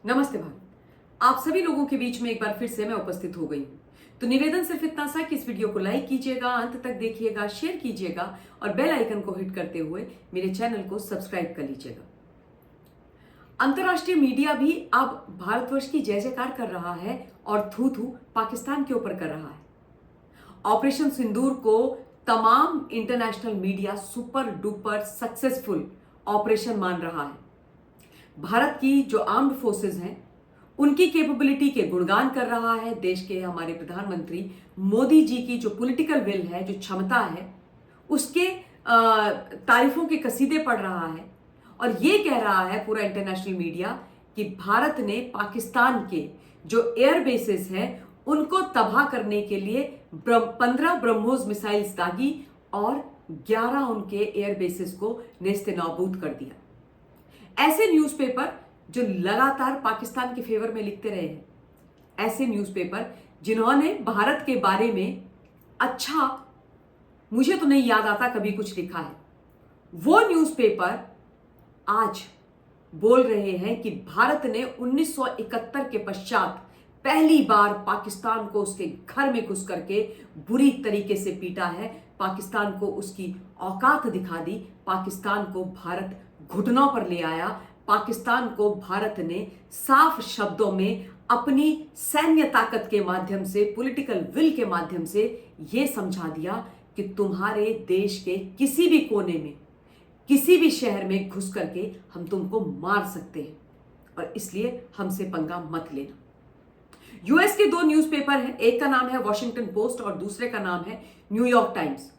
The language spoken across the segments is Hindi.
नमस्ते भारत। आप सभी लोगों के बीच में एक बार फिर से मैं उपस्थित हो गई हूं। तो निवेदन सिर्फ इतना सा कि इस वीडियो को लाइक कीजिएगा, अंत तक देखिएगा, शेयर कीजिएगा और बेल आइकन को हिट करते हुए मेरे चैनल को सब्सक्राइब कर लीजिएगा। अंतर्राष्ट्रीय मीडिया भी अब भारतवर्ष की जय जयकार कर रहा है और थू थू पाकिस्तान के ऊपर कर रहा है। ऑपरेशन सिंदूर को तमाम international media super duper successful operation मान रहा है। भारत की जो आर्म्ड फोर्सेस हैं उनकी कैपेबिलिटी के गुणगान कर रहा है। देश के हमारे प्रधानमंत्री मोदी जी की जो पॉलिटिकल विल है, जो क्षमता है, उसके तारीफों के कसीदे पढ़ रहा है और ये कह रहा है पूरा इंटरनेशनल मीडिया कि भारत ने पाकिस्तान के जो एयर बेसेस हैं उनको तबाह करने के लिए 15 ब्रह्मोस मिसाइल्स दागी और 11 उनके एयर बेसेस को नेस्ते नाबूद कर दिया। ऐसे न्यूज़पेपर जो लगातार पाकिस्तान के फेवर में लिखते रहे हैं, ऐसे न्यूज़पेपर जिन्होंने भारत के बारे में अच्छा, मुझे तो नहीं याद आता कभी कुछ लिखा है, वो न्यूज़पेपर आज बोल रहे हैं कि भारत ने 1971 के पश्चात पहली बार पाकिस्तान को उसके घर में घुस करके बुरी तरीके से पीटा है, पाकिस्तान को उसकी औकात दिखा दी, पाकिस्तान को भारत घुटनों पर ले आया, पाकिस्तान को भारत ने साफ शब्दों में अपनी सैन्य ताकत के माध्यम से, पॉलिटिकल विल के माध्यम से यह समझा दिया कि तुम्हारे देश के किसी भी कोने में, किसी भी शहर में घुस करके हम तुमको मार सकते हैं और इसलिए हमसे पंगा मत लेना। यूएस के 2 न्यूज़पेपर हैं, एक का नाम है वॉशिंगटन पोस्ट और दूसरे का नाम है न्यूयॉर्क टाइम्स।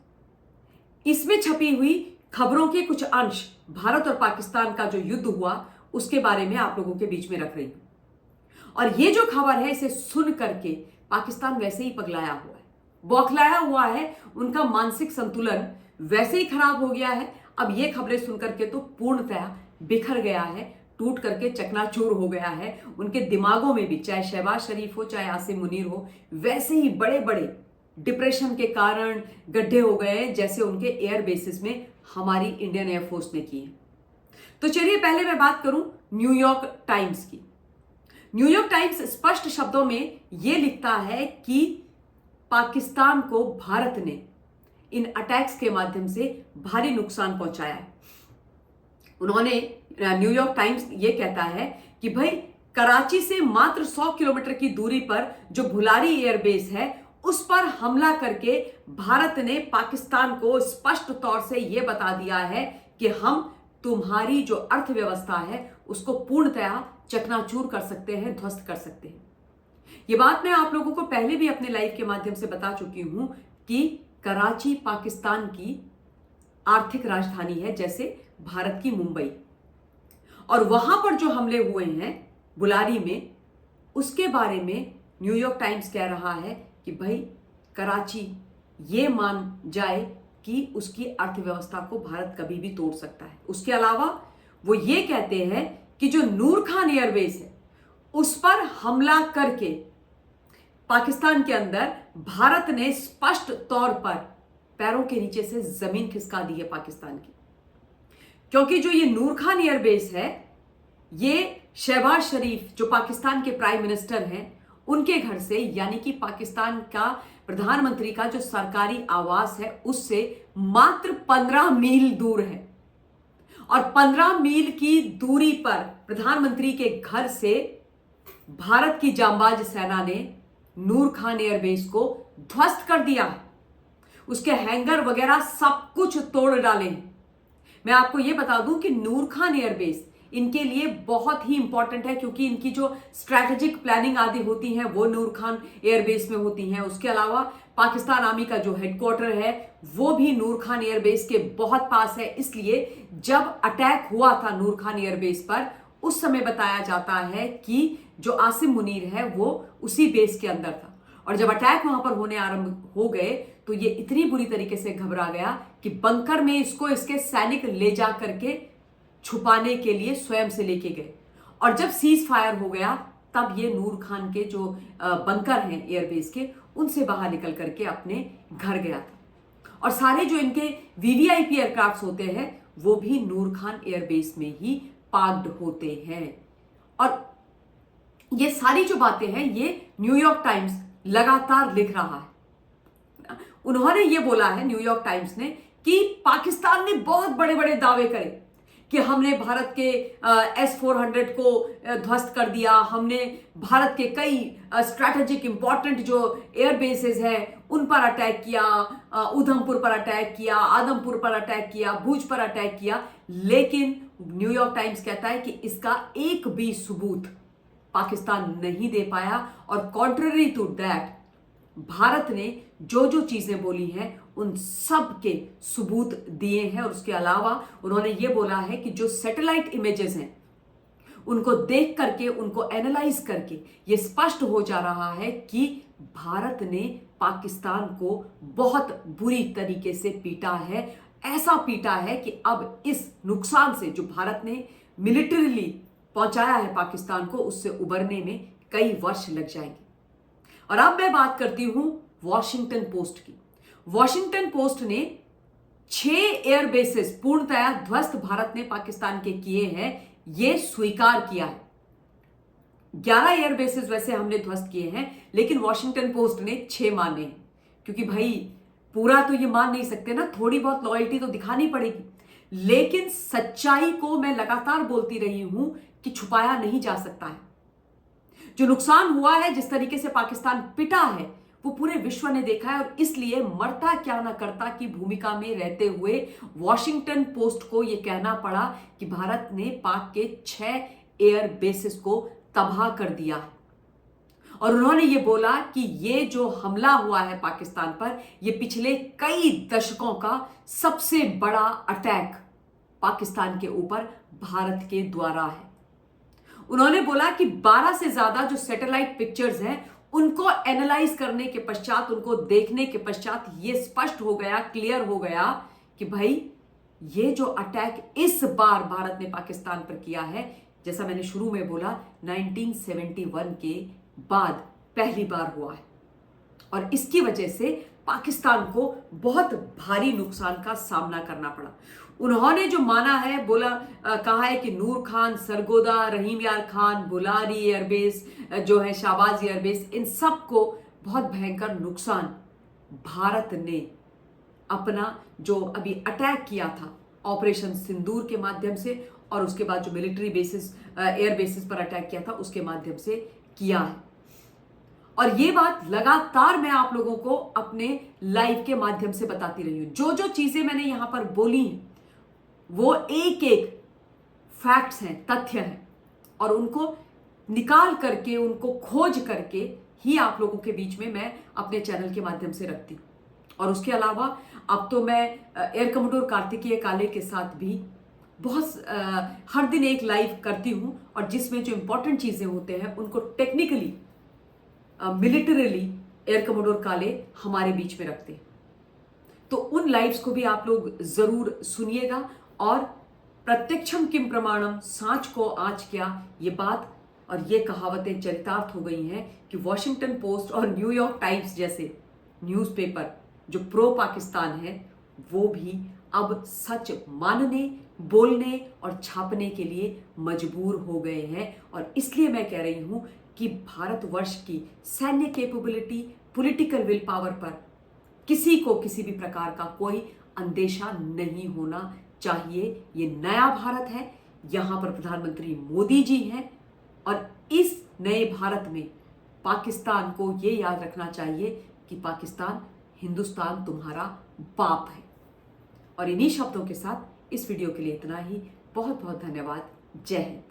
इसमें छपी हुई खबरों के कुछ अंश भारत और पाकिस्तान का जो युद्ध हुआ उसके बारे में आप लोगों के बीच में रख रही हूं। और ये जो खबर है इसे सुन करके पाकिस्तान वैसे ही पगलाया हुआ है, बौखलाया हुआ है, उनका मानसिक संतुलन वैसे ही खराब हो गया है। अब ये खबरें सुन करके तो पूर्णतया बिखर गया है, टूट करके चकनाचूर हो गया है। उनके दिमागों में भी, चाहे शहबाज शरीफ हो चाहे आसिम मुनीर हो, वैसे ही बड़े बड़े डिप्रेशन के कारण गड्ढे हो गए जैसे उनके एयर बेसिस में हमारी इंडियन एयरफोर्स ने किए। तो चलिए पहले मैं बात करूं न्यूयॉर्क टाइम्स की। न्यूयॉर्क टाइम्स स्पष्ट शब्दों में यह लिखता है कि पाकिस्तान को भारत ने इन अटैक्स के माध्यम से भारी नुकसान पहुंचाया है। उन्होंने, न्यूयॉर्क टाइम्स ये कहता है कि भाई कराची से मात्र 100 किलोमीटर की दूरी पर जो भुलारी एयरबेस है उस पर हमला करके भारत ने पाकिस्तान को स्पष्ट तौर से यह बता दिया है कि हम तुम्हारी जो अर्थव्यवस्था है उसको पूर्णतया चकनाचूर कर सकते हैं, ध्वस्त कर सकते हैं। यह बात मैं आप लोगों को पहले भी अपने लाइव के माध्यम से बता चुकी हूं कि कराची पाकिस्तान की आर्थिक राजधानी है जैसे भारत की मुंबई, और वहां पर जो हमले हुए हैं बुलारी में, उसके बारे में न्यूयॉर्क टाइम्स कह रहा है कि भाई कराची ये मान जाए कि उसकी अर्थव्यवस्था को भारत कभी भी तोड़ सकता है। उसके अलावा वो ये कहते हैं कि जो नूर खान एयरबेस है उस पर हमला करके पाकिस्तान के अंदर भारत ने स्पष्ट तौर पर पैरों के नीचे से जमीन खिसका दी है पाकिस्तान की, क्योंकि जो ये नूर खान एयरबेस है ये शहबाज शरीफ जो पाकिस्तान के प्राइम मिनिस्टर हैं उनके घर से, यानी कि पाकिस्तान का प्रधानमंत्री का जो सरकारी आवास है उससे मात्र 15 मील दूर है। और 15 मील की दूरी पर प्रधानमंत्री के घर से भारत की जांबाज सेना ने नूर खान एयरबेस को ध्वस्त कर दिया, उसके हैंगर वगैरह सब कुछ तोड़ डाले। मैं आपको यह बता दूं कि नूर खान एयरबेस इनके लिए बहुत ही इंपॉर्टेंट है, क्योंकि इनकी जो स्ट्रैटेजिक प्लानिंग आदि होती हैं वो नूर खान एयरबेस में होती हैं। उसके अलावा पाकिस्तान आर्मी का जो हेडक्वार्टर है वो भी नूर खान एयरबेस के बहुत पास है। इसलिए जब अटैक हुआ था नूर खान एयरबेस पर, उस समय बताया जाता है कि जो आसिम मुनीर है वो उसी बेस के अंदर था, और जब अटैक वहां पर होने आरंभ हो गए तो ये इतनी बुरी तरीके से घबरा गया कि बंकर में इसको इसके सैनिक ले जा करके छुपाने के लिए स्वयं से लेके गए, और जब सीज फायर हो गया तब ये नूर खान के जो बंकर हैं एयरबेस के, उनसे बाहर निकल करके अपने घर गया था। और सारे जो इनके वीवीआईपी एयरक्राफ्ट होते हैं वो भी नूर खान एयरबेस में ही पार्क्ड होते हैं। और ये सारी जो बातें हैं ये न्यूयॉर्क टाइम्स लगातार लिख रहा है। उन्होंने ये बोला है, न्यूयॉर्क टाइम्स ने, कि पाकिस्तान ने बहुत बड़े बड़े दावे करे कि हमने भारत के S-400 को ध्वस्त कर दिया, हमने भारत के कई स्ट्रैटेजिक इंपॉर्टेंट जो एयर बेसेस हैं उन पर अटैक किया, उधमपुर पर अटैक किया, आदमपुर पर अटैक किया, भुज पर अटैक किया। लेकिन न्यूयॉर्क टाइम्स कहता है कि इसका एक भी सबूत पाकिस्तान नहीं दे पाया, और कॉन्ट्ररी टू दैट भारत ने जो जो चीजें बोली हैं उन सब के सबूत दिए हैं। और उसके अलावा उन्होंने ये बोला है कि जो सैटेलाइट इमेजेस हैं उनको देख करके, उनको एनालाइज करके ये स्पष्ट हो जा रहा है कि भारत ने पाकिस्तान को बहुत बुरी तरीके से पीटा है। ऐसा पीटा है कि अब इस नुकसान से जो भारत ने मिलिटरीली पहुंचाया है पाकिस्तान को, उससे उबरने में कई वर्ष लग जाएंगे। और अब मैं बात करती हूं वॉशिंगटन पोस्ट की। वॉशिंगटन पोस्ट ने 6 एयर बेसेस पूर्णतया ध्वस्त भारत ने पाकिस्तान के किए हैं, यह स्वीकार किया है। 11 एयर बेसेस वैसे हमने ध्वस्त किए हैं, लेकिन वॉशिंगटन पोस्ट ने 6 माने हैं, क्योंकि भाई पूरा तो ये मान नहीं सकते ना, थोड़ी बहुत लॉयल्टी तो दिखानी पड़ेगी। लेकिन सच्चाई को मैं लगातार बोलती रही हूं कि छुपाया नहीं जा सकता है। जो नुकसान हुआ है, जिस तरीके से पाकिस्तान पिटा है, वो पूरे विश्व ने देखा है। और इसलिए मरता क्या ना करता की भूमिका में रहते हुए वॉशिंगटन पोस्ट को यह कहना पड़ा कि भारत ने पाक के 6 एयर बेसिस को तबाह कर दिया है। और उन्होंने ये बोला कि ये जो हमला हुआ है पाकिस्तान पर, यह पिछले कई दशकों का सबसे बड़ा अटैक पाकिस्तान के ऊपर भारत के द्वारा है। उन्होंने बोला कि 12 से ज्यादा जो सैटेलाइट पिक्चर्स हैं उनको एनालाइज करने के पश्चात, उनको देखने के पश्चात ये स्पष्ट हो गया, क्लियर हो गया कि भाई ये जो अटैक इस बार भारत ने पाकिस्तान पर किया है, जैसा मैंने शुरू में बोला, 1971 के बाद पहली बार हुआ है। और इसकी वजह से पाकिस्तान को बहुत भारी नुकसान का सामना करना पड़ा। उन्होंने जो माना है, बोला, कहा है कि नूर खान, सरगोदा, रहीम यार खान, बुलारी एयरबेस जो है, शाहबाज एयरबेस, इन सब को बहुत भयंकर नुकसान भारत ने अपना जो अभी अटैक किया था ऑपरेशन सिंदूर के माध्यम से, और उसके बाद जो मिलिट्री बेसिस, एयर बेसिस पर अटैक किया था उसके माध्यम से किया है। और ये बात लगातार मैं आप लोगों को अपने लाइव के माध्यम से बताती रही हूं। जो जो चीजें मैंने यहां पर बोली हैं वो एक एक फैक्ट्स हैं, तथ्य हैं, और उनको निकाल करके, उनको खोज करके ही आप लोगों के बीच में मैं अपने चैनल के माध्यम से रखती हूं। और उसके अलावा अब तो मैं एयर कमोडोर कार्तिकेय काले के साथ भी बहुत हर दिन एक लाइव करती हूं, और जिसमें जो इंपॉर्टेंट चीजें होते हैं उनको टेक्निकली, मिलिटरीली एयर कमोडोर काले हमारे बीच में रखते हैं। तो उन लाइव्स को भी आप लोग जरूर सुनिएगा। और प्रत्यक्षम किम प्रमाणम, सांच को आंच क्या, ये बात और ये कहावतें चरितार्थ हो गई हैं कि वॉशिंगटन पोस्ट और न्यूयॉर्क टाइम्स जैसे न्यूज़पेपर जो प्रो पाकिस्तान है, वो भी अब सच मानने, बोलने और छापने के लिए मजबूर हो गए हैं। और इसलिए मैं कह रही हूं कि भारतवर्ष की सैन्य कैपेबिलिटी, पॉलिटिकल विल पावर पर किसी को किसी भी प्रकार का कोई अंदेशा नहीं होना चाहिए। ये नया भारत है, यहां पर प्रधानमंत्री मोदी जी हैं, और इस नए भारत में पाकिस्तान को ये याद रखना चाहिए कि पाकिस्तान हिंदुस्तान तुम्हारा बाप है। और इन्हीं शब्दों के साथ इस वीडियो के लिए इतना ही। बहुत बहुत धन्यवाद। जय हिंद।